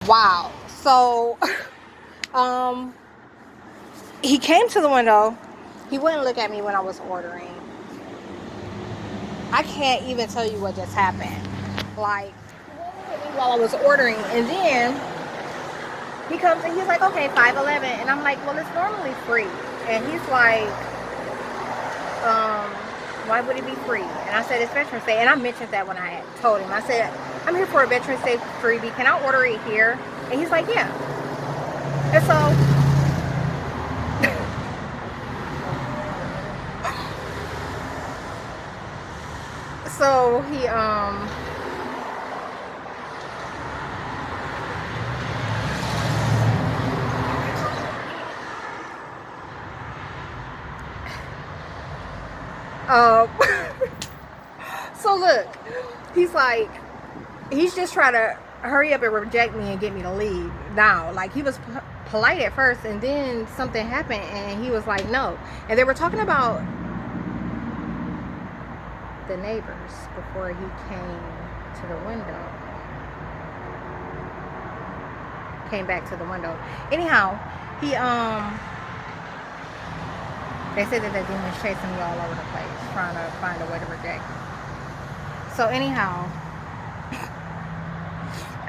Wow. So, he came to the window. He wouldn't look at me when I was ordering. I can't even tell you what just happened. Like, he wouldn't look at me while I was ordering, and then he comes and he's like, okay, 5.11, and I'm like, well, it's normally free. And he's like, why would it be free? And I said, it's Veterans Day. And I mentioned that when I told him. I said, I'm here for a Veterans Day freebie. Can I order it here? And he's like, yeah. And so he so look, he's like, he's just trying to hurry up and reject me and get me to leave now. Like, he was polite at first, and then something happened and he was like, no. And they were talking about the neighbors before he came to the window. Came back to the window. Anyhow, he they said that the demons chasing me all over the place, trying to find a way to reject me. So anyhow,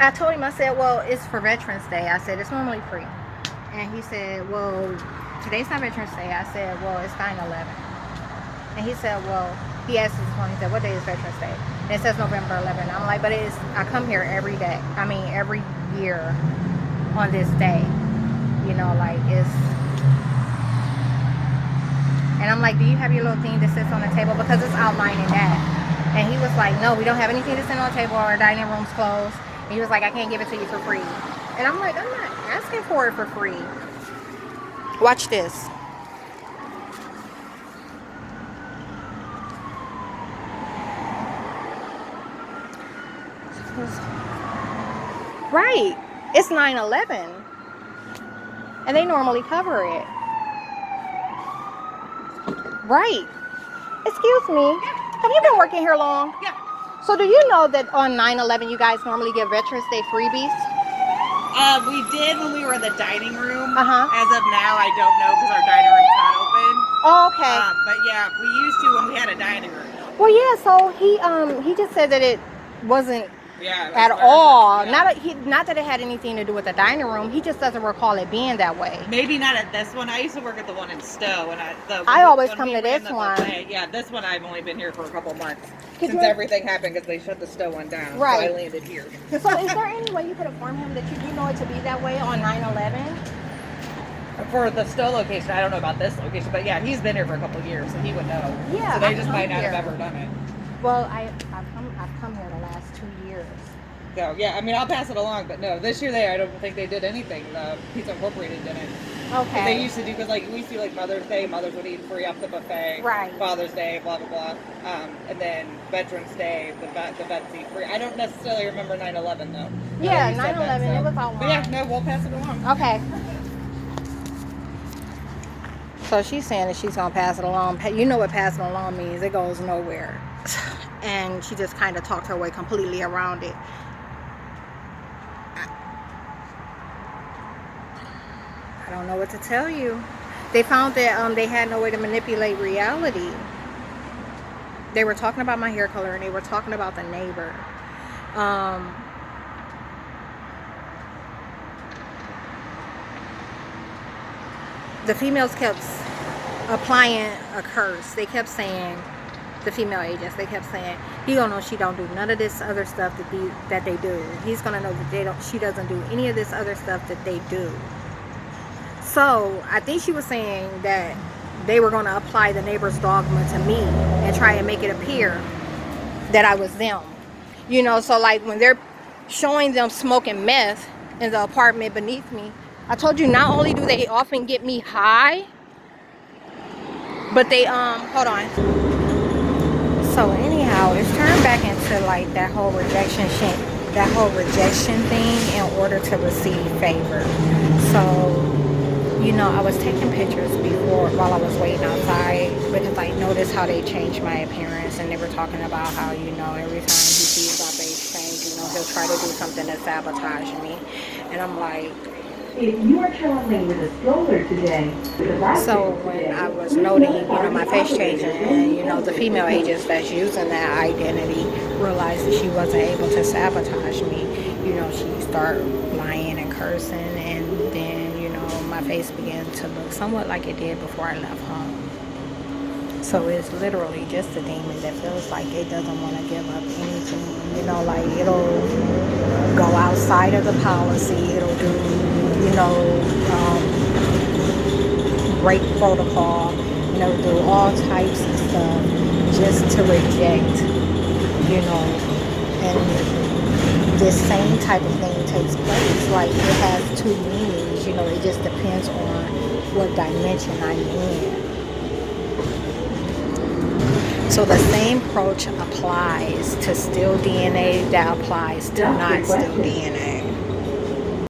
I told him, I said, well, it's for Veterans Day. I said, it's normally free. And he said, well, today's not Veterans Day. I said, well, it's 9/11. And he said, well, he asked his phone, he said, what day is Veterans Day? And it says November 11th. I'm like, but I come here every day. I mean, every year on this day. You know, like, it's... And I'm like, do you have your little thing that sits on the table? Because it's outlining that. And he was like, no, we don't have anything to sit on the table. Our dining room's closed. And he was like, I can't give it to you for free. And I'm like, I'm not asking for it for free. Watch this. Right. It's 9/11. And they normally cover it. Right. Excuse me. Have you been working here long? Yeah. So do you know that on 9/11 you guys normally give Veterans Day freebies? We did when we were in the dining room. Uh-huh. As of now, I don't know because our dining room's not open. Oh, okay. But yeah, we used to when we had a dining room. Well, yeah. So he just said that it wasn't Yeah. at all. Yeah. Not that it had anything to do with the dining room. He just doesn't recall it being that way. Maybe not at this one. I used to work at the one in Stowe, and I always come to this one. Yeah, this one I've only been here for a couple months Could since you- everything happened because they shut the Stowe one down. Right. So I landed here. So is there any way you could inform him that you do know it to be that way on 9/11? For the Stowe location, I don't know about this location, but yeah, he's been here for a couple of years, so he would know. Yeah, So they I've just come might not here. have ever done it. Well, I've come here the last 2 years. So yeah, I mean, I'll pass it along, but no, this year I don't think they did anything. Pizza Incorporated didn't. Okay. They used to do, because like we used to do like Mother's Day, mothers would eat free off the buffet. Right. Father's Day, blah blah blah, and then Veterans Day, the vets eat free. I don't necessarily remember 9/11 though. Yeah, 9/11. It was all But yeah, no, we'll pass it along. Okay. So she's saying that she's gonna pass it along. You know what passing along means? It goes nowhere. And she just kind of talked her way completely around it. I don't know what to tell you. They found that they had no way to manipulate reality. They were talking about my hair color, and they were talking about the neighbor. The females kept applying a curse. They kept saying, the female agents, they kept saying, he gonna know she don't do none of this other stuff that they do. He's gonna know that she doesn't do any of this other stuff that they do. So I think she was saying that they were gonna apply the neighbor's dogma to me and try and make it appear that I was them. You know, so like when they're showing them smoking meth in the apartment beneath me, I told you not only do they often get me high, but they hold on. So anyhow, it's turned back into like that whole rejection thing in order to receive favor. So, you know, I was taking pictures before while I was waiting outside because I noticed how they changed my appearance, and they were talking about how, you know, every time he sees my face change, you know, he'll try to do something to sabotage me. And And I'm like, If you are traveling with a stroller today, so when I was noting, my face changing, and the female agents that's using that identity realized that she wasn't able to sabotage me. She started lying and cursing, and then my face began to look somewhat like it did before I left home. So it's literally just a demon that feels like it doesn't want to give up anything. Like it'll go outside of the policy. It'll do, break protocol. Do all types of stuff just to reject, and this same type of thing takes place. Like it has two meanings. It just depends on what dimension I'm in. So the same approach applies to steal DNA that applies to not steal DNA.